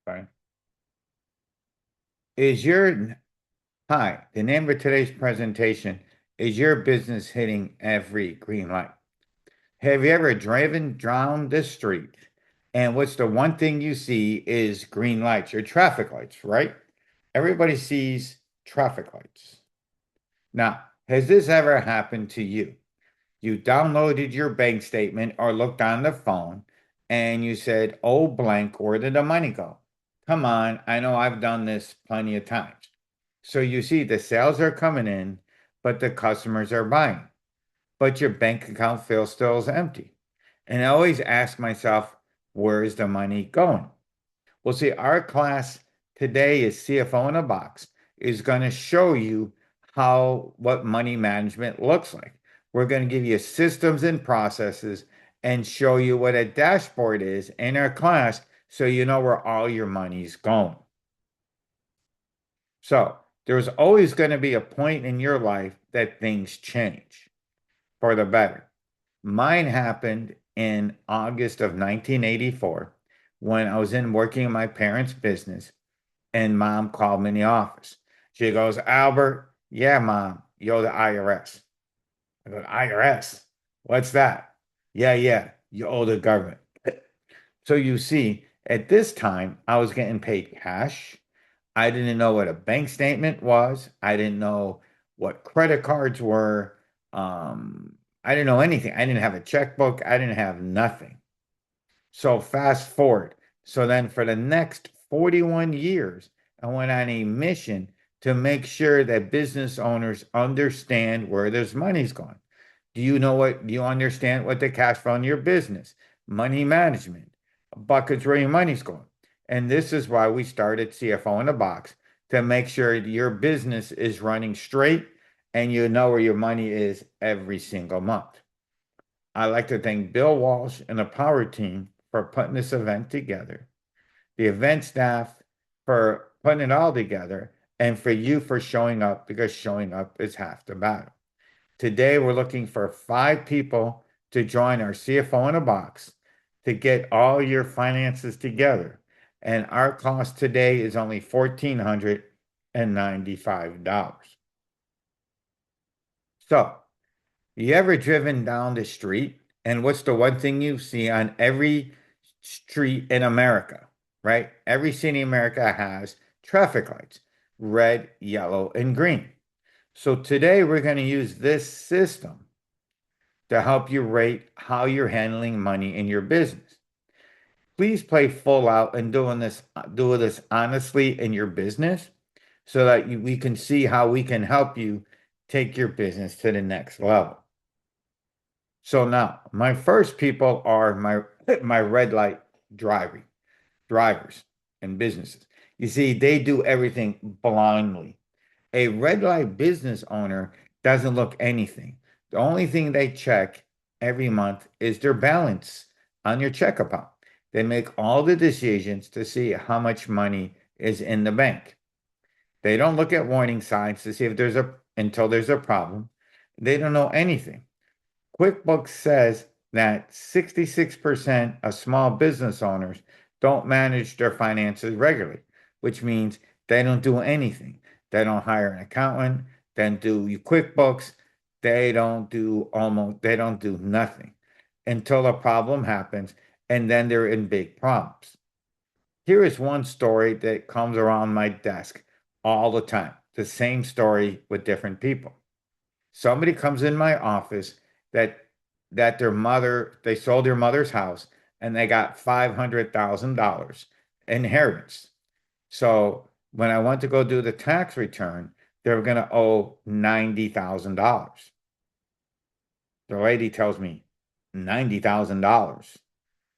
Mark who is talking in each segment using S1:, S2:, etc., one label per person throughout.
S1: Okay. Is your Hi, the name of today's presentation is your business hitting every green light? Have you ever driven down the street and what's the one thing you see is green lights or traffic lights, right? Everybody sees traffic lights. Now, has this ever happened to you? You downloaded your bank statement or looked on the phone and you said, oh, blank, where did the money go? Come on, I know I've done this plenty of times. So you see the sales are coming in, but the customers are buying, but your bank account still is empty. And I always ask myself, where is the money going? Well, see, our class today is CFO in a Box is going to show you what money management looks like. We're going to give you systems and processes and show you what a dashboard is in our class so you know where all your money's going. So there's always going to be a point in your life that things change for the better. Mine happened in August of 1984 when I was working in my parents' business and mom called me in the office. She goes, Albert, yeah, mom, you're the IRS. I go, IRS? What's that? Yeah, yeah, you owe the government. So you see, at this time, I was getting paid cash. I didn't know what a bank statement was. I didn't know what credit cards were. I didn't know anything. I didn't have a checkbook. I didn't have nothing. So fast forward. So then for the next 41 years, I went on a mission to make sure that business owners understand where this money's going. Do you understand what the cash flow in your business, money management, buckets where your money's going? And this is why we started CFO in a Box to make sure your business is running straight and you know where your money is every single month. I'd like to thank Bill Walsh and the Power Team for putting this event together, the event staff for putting it all together, and for you for showing up because showing up is half the battle. Today, we're looking for 5 people to join our CFO in a Box to get all your finances together. And our cost today is only $1,495. So, you ever driven down the street? And what's the one thing you see on every street in America, right? Every city in America has traffic lights, red, yellow, and green. So today we're going to use this system to help you rate how you're handling money in your business. Please play full out and do this honestly in your business so that we can see how we can help you take your business to the next level. So now, my first people are my red light drivers and businesses. You see, they do everything blindly. A red light business owner doesn't look anything. The only thing they check every month is their balance on your check account. They make all the decisions to see how much money is in the bank. They don't look at warning signs to see if until there's a problem. They don't know anything. QuickBooks says that 66% of small business owners don't manage their finances regularly, which means they don't do anything. They don't hire an accountant, they don't do QuickBooks, they don't do nothing until a problem happens, and then they're in big problems. Here is one story that comes around my desk all the time, the same story with different people. Somebody comes in my office that they sold their mother's house and they got $500,000 inheritance. So when I went to go do the tax return, they were going to owe $90,000. The lady tells me $90,000.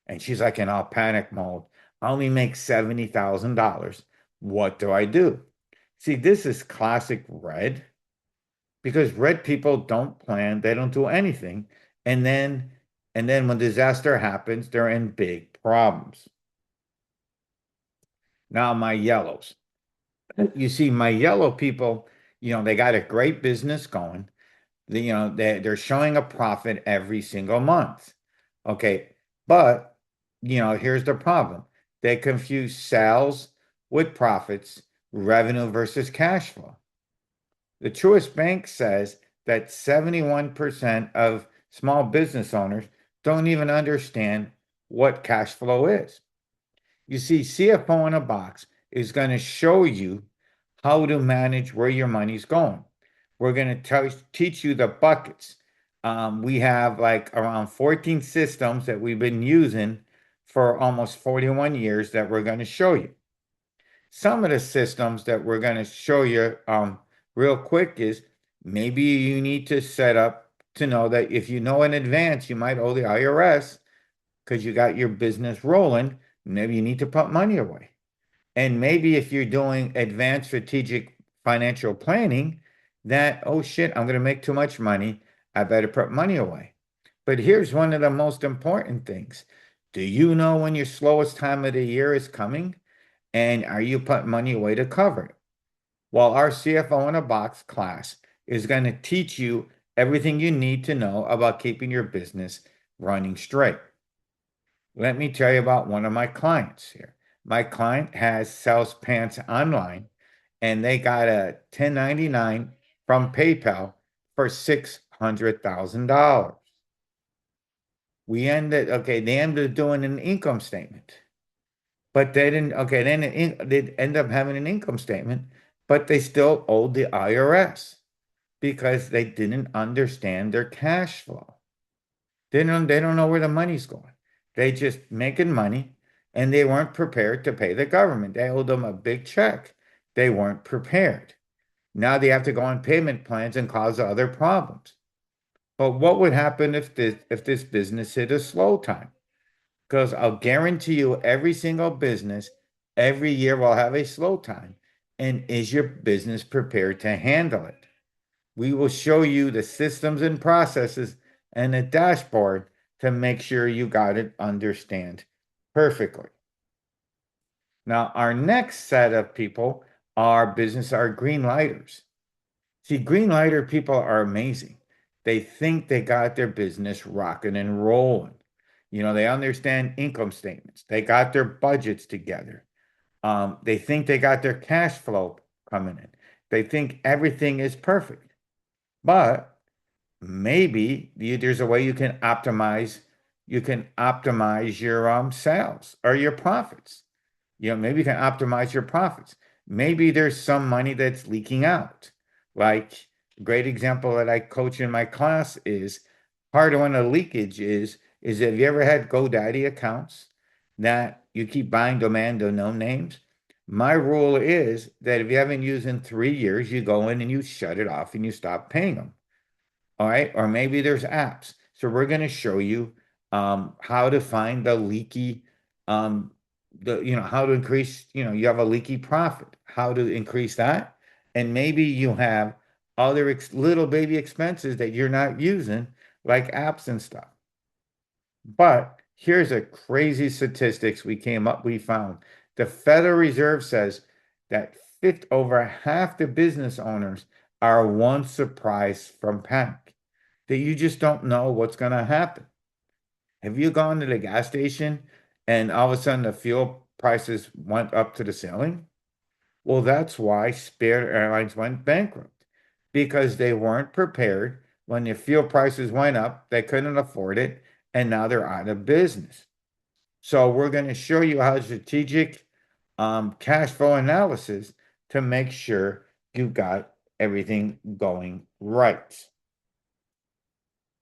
S1: And she's like in all panic mode. I only make $70,000. What do I do? See, this is classic red because red people don't plan, they don't do anything. And then when disaster happens, they're in big problems. Now my yellows. You see, my yellow people, they got a great business going. They're showing a profit every single month. Okay. But here's the problem. They confuse sales with profits, revenue versus cash flow. The Truist Bank says that 71% of small business owners don't even understand what cash flow is. You see, CFO in a box is going to show you how to manage where your money's going. We're going to teach you the buckets. We have like around 14 systems that we've been using for almost 41 years that we're going to show you. Some of the systems that we're going to show you real quick is maybe you need to set up to know that if you know in advance you might owe the IRS because you got your business rolling, maybe you need to put money away. And maybe if you're doing advanced strategic financial planning, that, oh shit, I'm going to make too much money. I better put money away. But here's one of the most important things. Do you know when your slowest time of the year is coming? And are you putting money away to cover it? Well, our CFO in a box class is going to teach you everything you need to know about keeping your business running straight. Let me tell you about one of my clients here. My client has sells pants online and they got a 1099 from PayPal for $600,000. They ended up doing an income statement, but they didn't, okay, then they end up having an income statement, but they still owed the IRS because they didn't understand their cash flow. They don't know where the money's going. They just making money and they weren't prepared to pay the government. They owed them a big check. They weren't prepared. Now they have to go on payment plans and cause other problems. But what would happen if this business hit a slow time? Because I'll guarantee you every single business every year will have a slow time. And is your business prepared to handle it? We will show you the systems and processes and a dashboard to make sure you got it understand perfectly. Now, our next set of people are green lighters. See, green lighter people are amazing. They think they got their business rocking and rolling. They understand income statements. They got their budgets together. They think they got their cash flow coming in. They think everything is perfect. But maybe there's a way you can optimize your sales or your profits. Maybe you can optimize your profits. Maybe there's some money that's leaking out. Like a great example that I coach in my class is part of when a leakage is have you ever had GoDaddy accounts that you keep buying domain unknown names? My rule is that if you haven't used in 3 years, you go in and you shut it off and you stop paying them. All right. Or maybe there's apps. So we're going to show you how to find the leaky, how to increase, you have a leaky profit, how to increase that. And maybe you have other little baby expenses that you're not using, like apps and stuff. But here's a crazy statistics we found. The Federal Reserve says that over half the business owners are one surprise from panic, that you just don't know what's going to happen. Have you gone to the gas station and all of a sudden the fuel prices went up to the ceiling? Well, that's why Spirit Airlines went bankrupt because they weren't prepared when the fuel prices went up, they couldn't afford it, and now they're out of business. So we're going to show you how strategic cash flow analysis to make sure you got everything going right.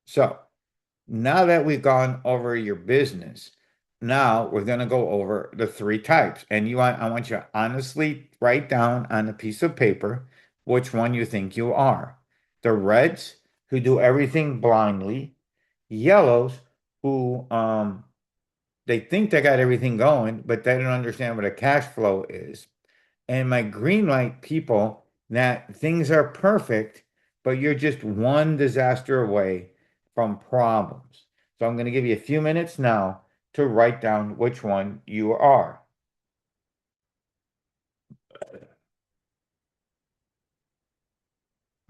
S1: So now that we've gone over your business, now we're going to go over the three types. And I want you to honestly write down on a piece of paper which one you think you are. The reds who do everything blindly, yellows who they think they got everything going, but they don't understand what a cash flow is. And my green light people that things are perfect, but you're just one disaster away from problems. So I'm going to give you a few minutes now to write down which one you are.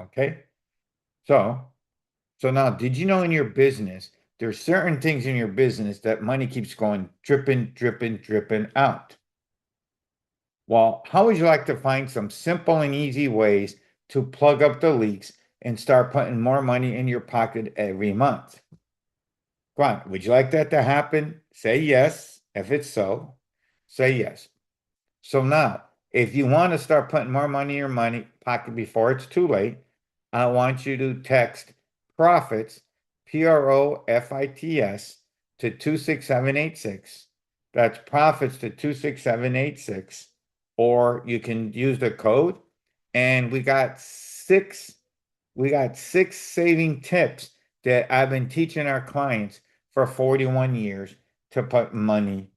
S1: Okay. So now, did you know in your business There's certain things in your business that money keeps going dripping, dripping, dripping out. Well, how would you like to find some simple and easy ways to plug up the leaks and start putting more money in your pocket every month? Go on. Would you like that to happen? Say yes. If it's so, say yes. So now, if you want to start putting more money in your money pocket before it's too late, I want you to text profits, PROFITS, to 26786. That's profits to 26786. Or you can use the code. And we got six saving tips that I've been teaching our clients for 41 years to put money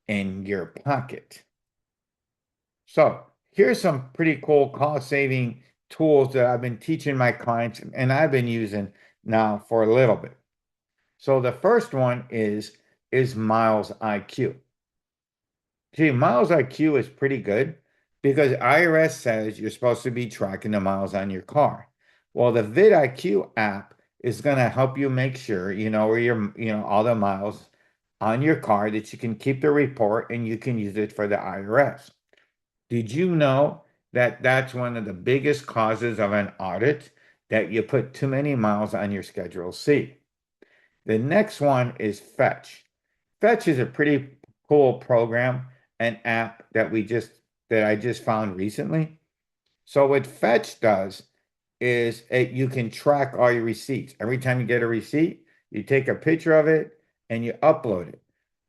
S1: in your pocket. So here's some pretty cool cost saving tools that I've been teaching my clients and I've been using now for a little bit. So the first one is Miles IQ. See, Miles IQ is pretty good because IRS says you're supposed to be tracking the miles on your car. Well, the vidIQ app is going to help you make sure you know where all the miles on your car that you can keep the report and you can use it for the IRS. Did you know that that's one of the biggest causes of an audit, that you put too many miles on your Schedule C? The next one is Fetch. Fetch is a pretty cool program, an app that I just found recently. So what Fetch does is you can track all your receipts. Every time you get a receipt, you take a picture of it and you upload it.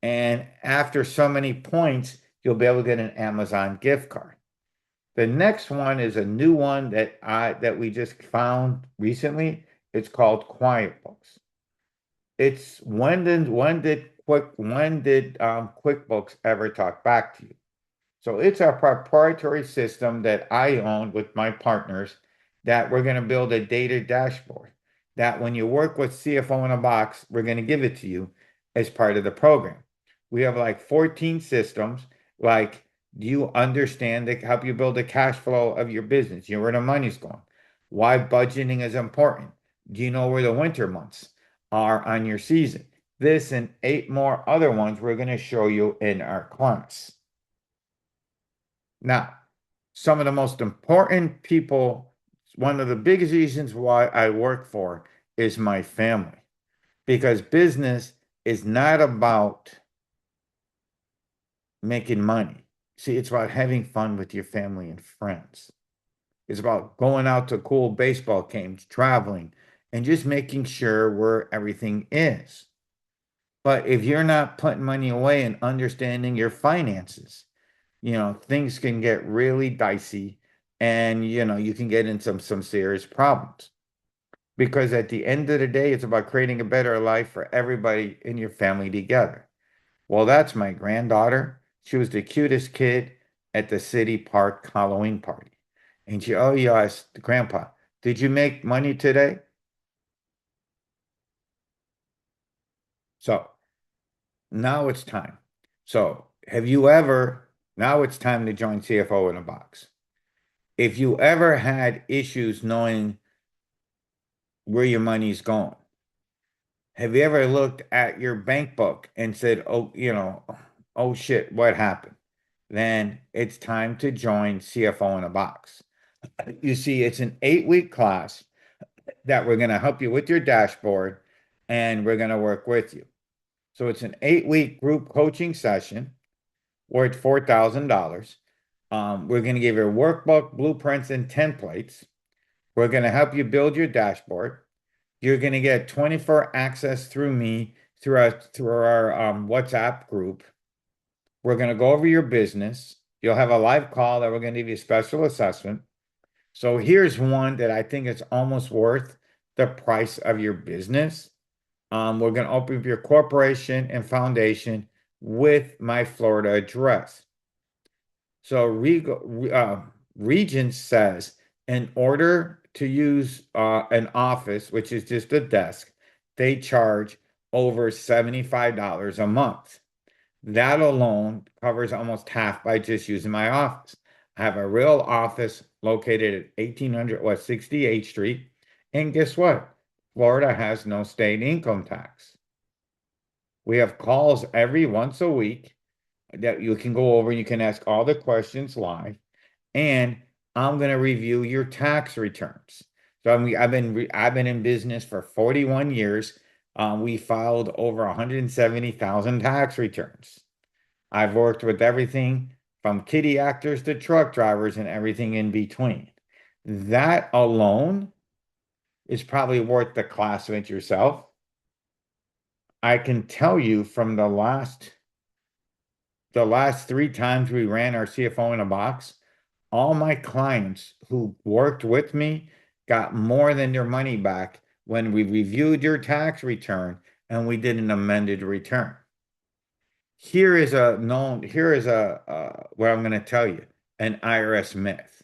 S1: And after so many points, you'll be able to get an Amazon gift card. The next one is a new one that we just found recently. It's called QuietBooks. It's when did QuickBooks ever talk back to you? So it's a proprietary system that I own with my partners, that we're going to build a data dashboard that when you work with CFO in a Box, we're going to give it to you as part of the program. We have like 14 systems. Like, do you understand that help you build the cash flow of your business? You know where the money's going. Why budgeting is important. Do you know where the winter months are on your season? This and 8 more other ones we're going to show you in our class. Now, some of the most important people, one of the biggest reasons why I work for is my family, because business is not about making money. See, it's about having fun with your family and friends. It's about going out to cool baseball games, traveling, and just making sure where everything is. But if you're not putting money away and understanding your finances, things can get really dicey, and you can get into some serious problems. Because at the end of the day, it's about creating a better life for everybody in your family together. Well, that's my granddaughter. She was the cutest kid at the city park Halloween party. And she asked Grandpa, did you make money today? So now it's time. So now it's time to join CFO in a Box. If you ever had issues knowing where your money's going, have you ever looked at your bank book and said, oh shit, what happened? Then it's time to join CFO in a Box. You see, it's an 8-week class that we're going to help you with your dashboard, and we're going to work with you. So it's an 8-week group coaching session worth $4,000. We're going to give you a workbook, blueprints, and templates. We're going to help you build your dashboard. You're going to get 24 access through me, through our WhatsApp group. We're going to go over your business. You'll have a live call that we're going to give you a special assessment. So here's one that I think is almost worth the price of your business. We're going to open up your corporation and foundation with my Florida address. So Regent says, in order to use an office, which is just a desk, they charge over $75 a month. That alone covers almost half by just using my office. I have a real office located at 1800 West 68th Street. And guess what? Florida has no state income tax. We have calls every once a week that you can go over. You can ask all the questions live, and I'm going to review your tax returns. So I've been in business for 41 years. We filed over 170,000 tax returns. I've worked with everything from kitty actors to truck drivers and everything in between. That alone is probably worth the class with yourself. I can tell you from the last three times we ran our CFO in a box, all my clients who worked with me got more than their money back when we reviewed your tax return and we did an amended return. Here is what I'm going to tell you, an IRS myth.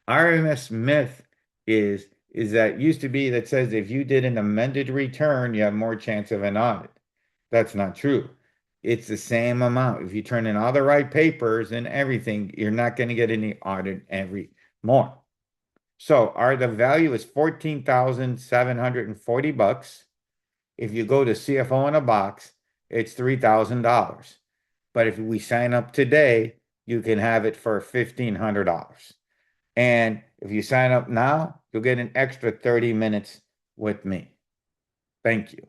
S1: IRS myth is that used to be that says if you did an amended return, you have more chance of an audit. That's not true. It's the same amount. If you turn in all the right papers and everything, you're not going to get any audit every more. So the value is 14,740 bucks. If you go to CFO in a box, it's $3,000. But if we sign up today, you can have it for $1,500. And if you sign up now, you'll get an extra 30 minutes with me. Thank you.